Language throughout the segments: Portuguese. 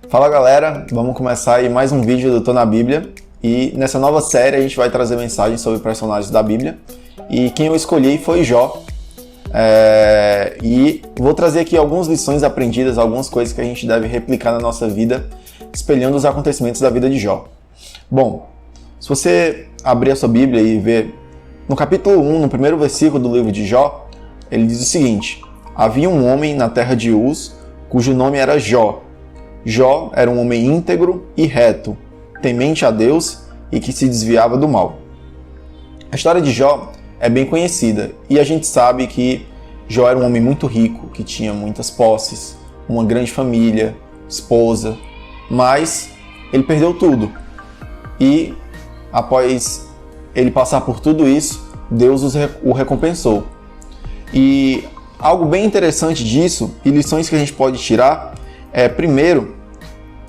Fala galera, vamos começar aí mais um vídeo do Tô na Bíblia e nessa nova série a gente vai trazer mensagens sobre personagens da Bíblia e quem eu escolhi foi Jó. E vou trazer aqui algumas lições aprendidas, algumas coisas que a gente deve replicar na nossa vida, espelhando os acontecimentos da vida de Jó. Bom, se você abrir a sua Bíblia e ver no capítulo 1, no primeiro versículo do livro de Jó, ele diz o seguinte: havia um homem na terra de Uz, cujo nome era Jó. Jó era um homem íntegro e reto, temente a Deus e que se desviava do mal. A história de Jó é bem conhecida e a gente sabe que Jó era um homem muito rico, que tinha muitas posses, uma grande família, esposa, mas ele perdeu tudo. E após ele passar por tudo isso, Deus o recompensou. E algo bem interessante disso e lições que a gente pode tirar primeiro,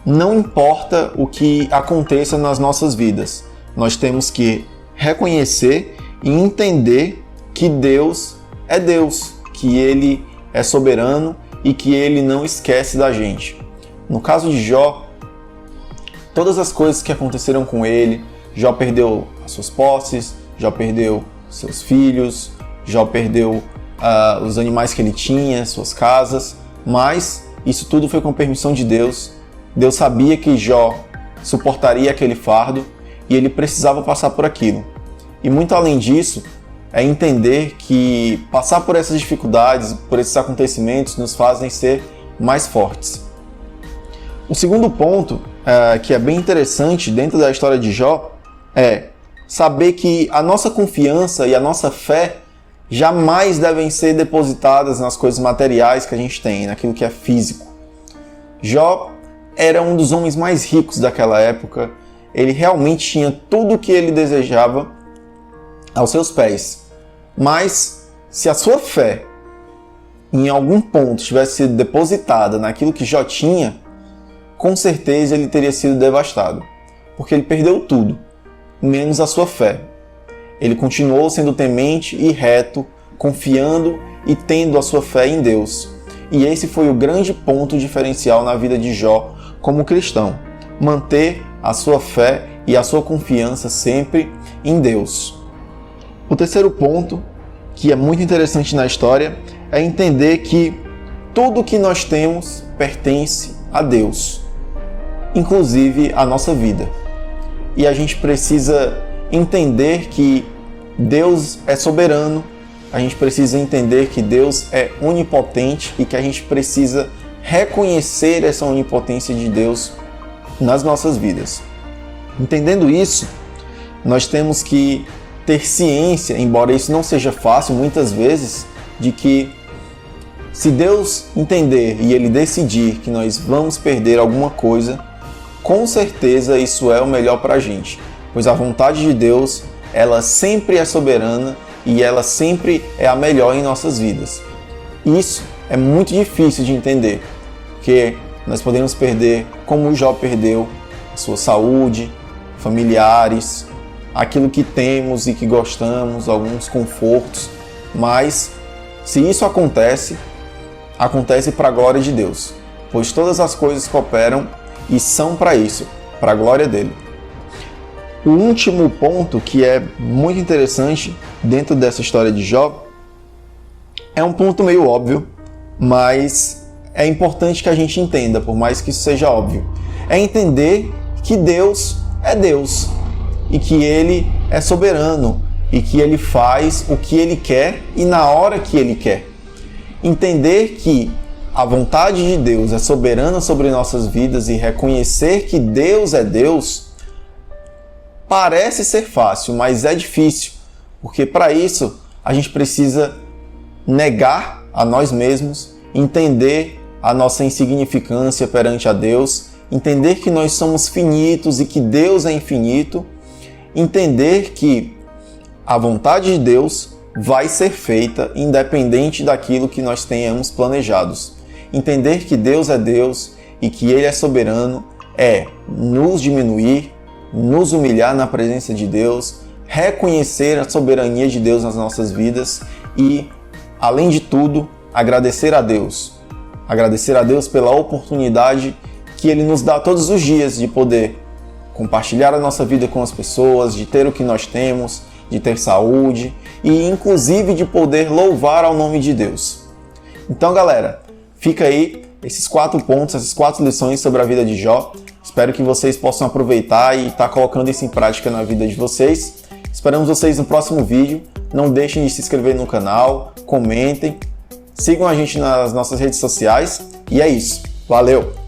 não importa o que aconteça nas nossas vidas, nós temos que reconhecer e entender que Deus é Deus, que Ele é soberano e que Ele não esquece da gente. No caso de Jó, todas as coisas que aconteceram com ele, Jó perdeu as suas posses, Jó perdeu seus filhos, Jó perdeu os animais que ele tinha, suas casas, mas isso tudo foi com permissão de Deus. Deus sabia que Jó suportaria aquele fardo e ele precisava passar por aquilo. E muito além disso, é entender que passar por essas dificuldades, por esses acontecimentos, nos fazem ser mais fortes. O segundo ponto, que é bem interessante dentro da história de Jó, é saber que a nossa confiança e a nossa fé jamais devem ser depositadas nas coisas materiais que a gente tem, naquilo que é físico. Jó era um dos homens mais ricos daquela época. Ele realmente tinha tudo o que ele desejava aos seus pés. Mas se a sua fé em algum ponto tivesse sido depositada naquilo que Jó tinha, com certeza ele teria sido devastado, porque ele perdeu tudo, menos a sua fé. Ele continuou sendo temente e reto, confiando e tendo a sua fé em Deus. E esse foi o grande ponto diferencial na vida de Jó como cristão: manter a sua fé e a sua confiança sempre em Deus. O terceiro ponto, que é muito interessante na história, é entender que tudo que nós temos pertence a Deus, inclusive a nossa vida. E a gente precisa entender que Deus é soberano, a gente precisa entender que Deus é onipotente e que a gente precisa reconhecer essa onipotência de Deus nas nossas vidas. Entendendo isso, nós temos que ter ciência, embora isso não seja fácil muitas vezes, de que se Deus entender e Ele decidir que nós vamos perder alguma coisa, com certeza isso é o melhor para a gente, pois a vontade de Deus, ela sempre é soberana e ela sempre é a melhor em nossas vidas. Isso é muito difícil de entender, porque nós podemos perder, como o Jó perdeu, a sua saúde, familiares, aquilo que temos e que gostamos, alguns confortos, mas se isso acontece para a glória de Deus, pois todas as coisas cooperam e são para isso, para a glória dele. O último ponto que é muito interessante dentro dessa história de Jó é um ponto meio óbvio, mas é importante que a gente entenda, por mais que isso seja óbvio. É entender que Deus é Deus e que Ele é soberano e que Ele faz o que Ele quer e na hora que Ele quer. Entender que a vontade de Deus é soberana sobre nossas vidas e reconhecer que Deus é Deus parece ser fácil, mas é difícil, porque para isso a gente precisa negar a nós mesmos, entender a nossa insignificância perante a Deus, entender que nós somos finitos e que Deus é infinito, entender que a vontade de Deus vai ser feita independente daquilo que nós tenhamos planejados. Entender que Deus é Deus e que Ele é soberano é nos diminuir, nos humilhar na presença de Deus, reconhecer a soberania de Deus nas nossas vidas e além de tudo, agradecer a Deus. Agradecer a Deus pela oportunidade que Ele nos dá todos os dias de poder compartilhar a nossa vida com as pessoas, de ter o que nós temos, de ter saúde e inclusive de poder louvar ao nome de Deus. Então, galera, fica aí esses 4 pontos, essas 4 lições sobre a vida de Jó. Espero que vocês possam aproveitar e estar colocando isso em prática na vida de vocês. Esperamos vocês no próximo vídeo. Não deixem de se inscrever no canal, comentem, sigam a gente nas nossas redes sociais. E é isso. Valeu!